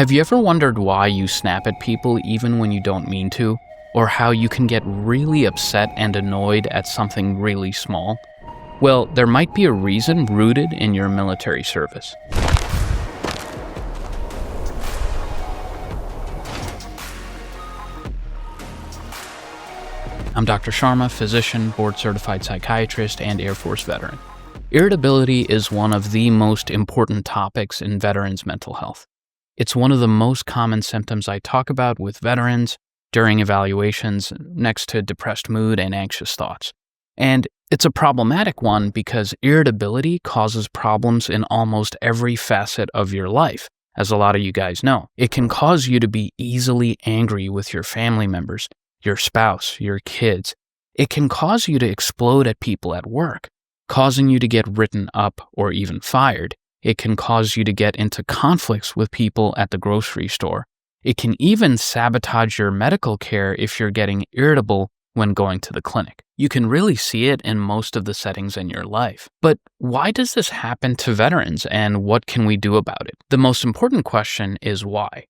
Have you ever wondered why you snap at people even when you don't mean to? Or how you can get really upset and annoyed at something really small? Well, there might be a reason rooted in your military service. I'm Dr. Sharma, physician, board-certified psychiatrist, and Air Force veteran. Irritability is one of the most important topics in veterans' mental health. It's one of the most common symptoms I talk about with veterans during evaluations, next to depressed mood and anxious thoughts. And it's a problematic one because irritability causes problems in almost every facet of your life, as a lot of you guys know. It can cause you to be easily angry with your family members, your spouse, your kids. It can cause you to explode at people at work, causing you to get written up or even fired. It can cause you to get into conflicts with people at the grocery store. It can even sabotage your medical care if you're getting irritable when going to the clinic. You can really see it in most of the settings in your life. But why does this happen to veterans, and what can we do about it? The most important question is why.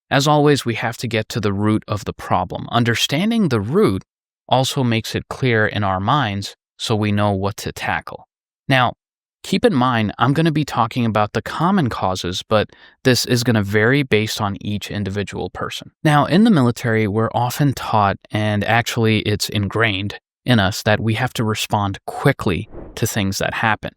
As always, we have to get to the root of the problem. Understanding the root also makes it clear in our minds so we know what to tackle. Now, keep in mind, I'm going to be talking about the common causes, but this is going to vary based on each individual person. Now, in the military, we're often taught, and actually it's ingrained in us, that we have to respond quickly to things that happen.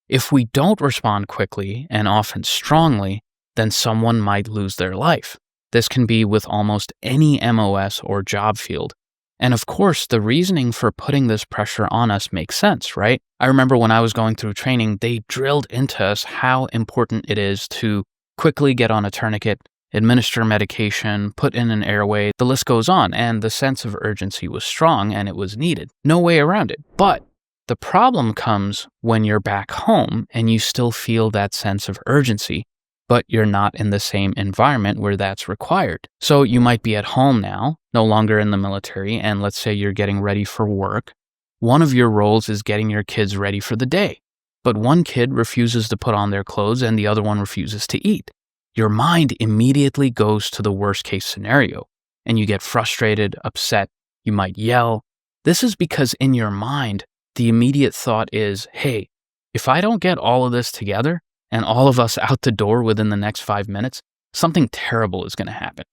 If we don't respond quickly, and often strongly, then someone might lose their life. This can be with almost any MOS or job field. And of course, the reasoning for putting this pressure on us makes sense, right? I remember when I was going through training, they drilled into us how important it is to quickly get on a tourniquet, administer medication, put in an airway, the list goes on, and the sense of urgency was strong and it was needed. No way around it. But the problem comes when you're back home and you still feel that sense of urgency, but you're not in the same environment where that's required. So you might be at home now, no longer in the military, and let's say you're getting ready for work. One of your roles is getting your kids ready for the day, but one kid refuses to put on their clothes and the other one refuses to eat. Your mind immediately goes to the worst case scenario, and you get frustrated, upset, you might yell. This is because in your mind, the immediate thought is, hey, if I don't get all of this together, and all of us out the door within the next 5 minutes, something terrible is going to happen.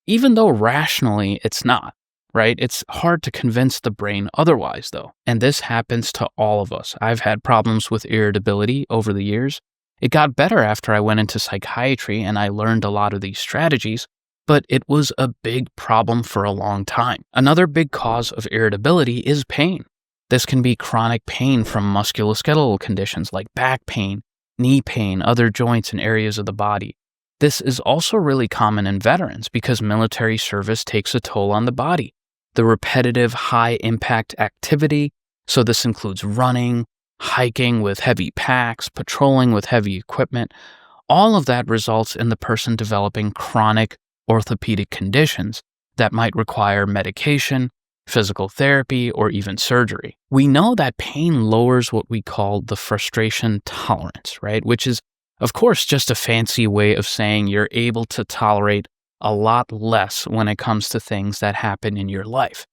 Even though rationally it's not, right? It's hard to convince the brain otherwise, though. And this happens to all of us. I've had problems with irritability over the years. It got better after I went into psychiatry and I learned a lot of these strategies, but it was a big problem for a long time. Another big cause of irritability is pain. This can be chronic pain from musculoskeletal conditions like back pain, knee pain, other joints and areas of the body. This is also really common in veterans because military service takes a toll on the body. The repetitive, high-impact activity, so this includes running, hiking with heavy packs, patrolling with heavy equipment, all of that results in the person developing chronic orthopedic conditions that might require medication, physical therapy, or even surgery. We know that pain lowers what we call the frustration tolerance, right? Which is, of course, just a fancy way of saying you're able to tolerate a lot less when it comes to things that happen in your life.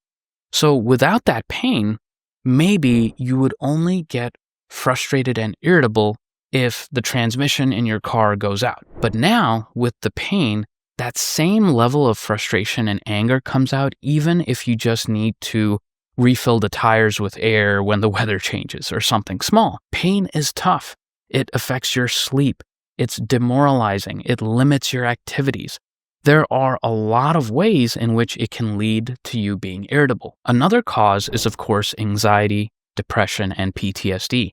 So without that pain, maybe you would only get frustrated and irritable if the transmission in your car goes out. But now, with the pain, that same level of frustration and anger comes out even if you just need to refill the tires with air when the weather changes or something small. Pain is tough. It affects your sleep. It's demoralizing. It limits your activities. There are a lot of ways in which it can lead to you being irritable. Another cause is, of course, anxiety, depression, and PTSD.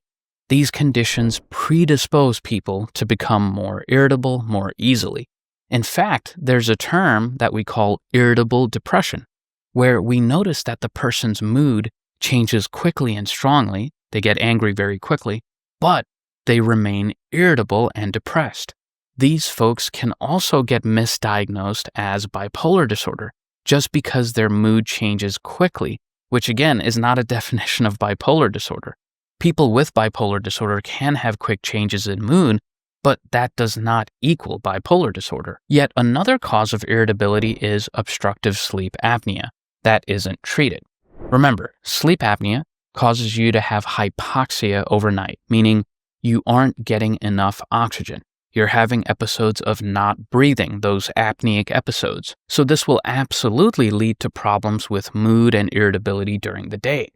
These conditions predispose people to become more irritable more easily. In fact, there's a term that we call irritable depression, where we notice that the person's mood changes quickly and strongly, they get angry very quickly, but they remain irritable and depressed. These folks can also get misdiagnosed as bipolar disorder just because their mood changes quickly, which again is not a definition of bipolar disorder. People with bipolar disorder can have quick changes in mood, but that does not equal bipolar disorder. Yet another cause of irritability is obstructive sleep apnea that isn't treated. Remember, sleep apnea causes you to have hypoxia overnight, meaning you aren't getting enough oxygen. You're having episodes of not breathing, those apneic episodes. So this will absolutely lead to problems with mood and irritability during the day.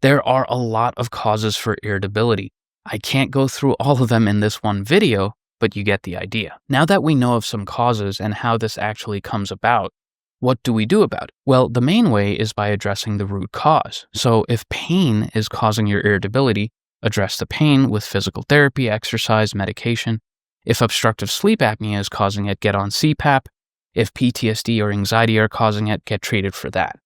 There are a lot of causes for irritability. I can't go through all of them in this one video, but you get the idea. Now that we know of some causes and how this actually comes about, what do we do about it? Well, the main way is by addressing the root cause. So if pain is causing your irritability, address the pain with physical therapy, exercise, medication. If obstructive sleep apnea is causing it, get on CPAP. If PTSD or anxiety are causing it, get treated for that.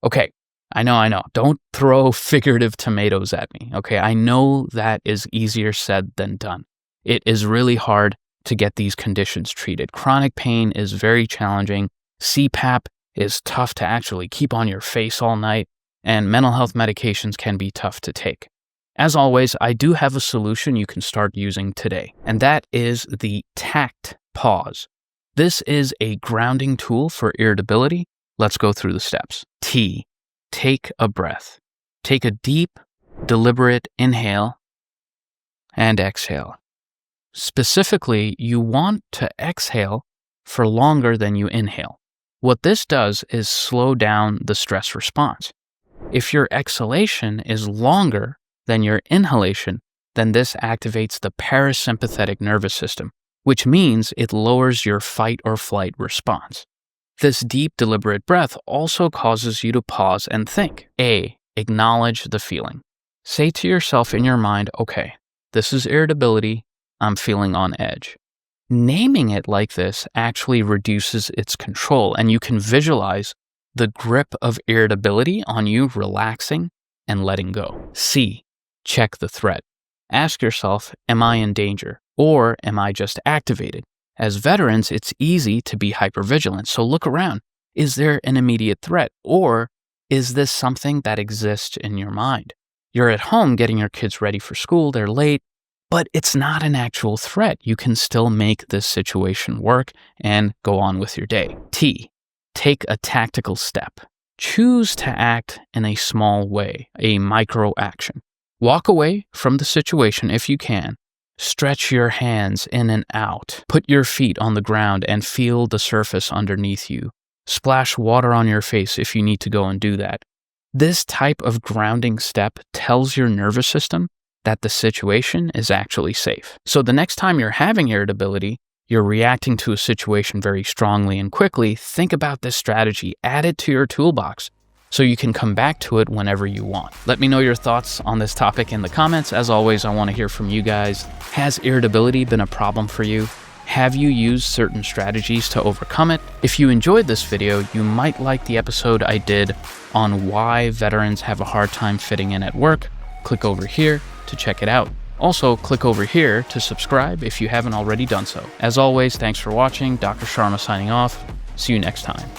Okay, I know. Don't throw figurative tomatoes at me, okay? I know that is easier said than done. It is really hard to get these conditions treated. Chronic pain is very challenging. CPAP is tough to actually keep on your face all night, and mental health medications can be tough to take. As always, I do have a solution you can start using today, and that is the TACT Pause. This is a grounding tool for irritability. Let's go through the steps. T, take a breath. Take a deep, deliberate inhale and exhale. Specifically, you want to exhale for longer than you inhale. What this does is slow down the stress response. If your exhalation is longer than your inhalation, then this activates the parasympathetic nervous system, which means it lowers your fight or flight response. This deep, deliberate breath also causes you to pause and think. A, acknowledge the feeling. Say to yourself in your mind, okay, this is irritability, I'm feeling on edge. Naming it like this actually reduces its control, and you can visualize the grip of irritability on you relaxing and letting go. C, check the threat. Ask yourself, am I in danger, or am I just activated? As veterans, it's easy to be hypervigilant, so look around. Is there an immediate threat, or is this something that exists in your mind? You're at home getting your kids ready for school, they're late, but it's not an actual threat. You can still make this situation work and go on with your day. T, take a tactical step. Choose to act in a small way, a micro action. Walk away from the situation if you can. Stretch your hands in and out. Put your feet on the ground and feel the surface underneath you. Splash water on your face if you need to go and do that. This type of grounding step tells your nervous system that the situation is actually safe. So the next time you're having irritability, you're reacting to a situation very strongly and quickly, think about this strategy, add it to your toolbox so you can come back to it whenever you want. Let me know your thoughts on this topic in the comments. As always, I want to hear from you guys. Has irritability been a problem for you? Have you used certain strategies to overcome it? If you enjoyed this video, you might like the episode I did on why veterans have a hard time fitting in at work. Click over here to check it out. Also, click over here to subscribe if you haven't already done so. As always, thanks for watching. Dr. Sharma signing off. See you next time.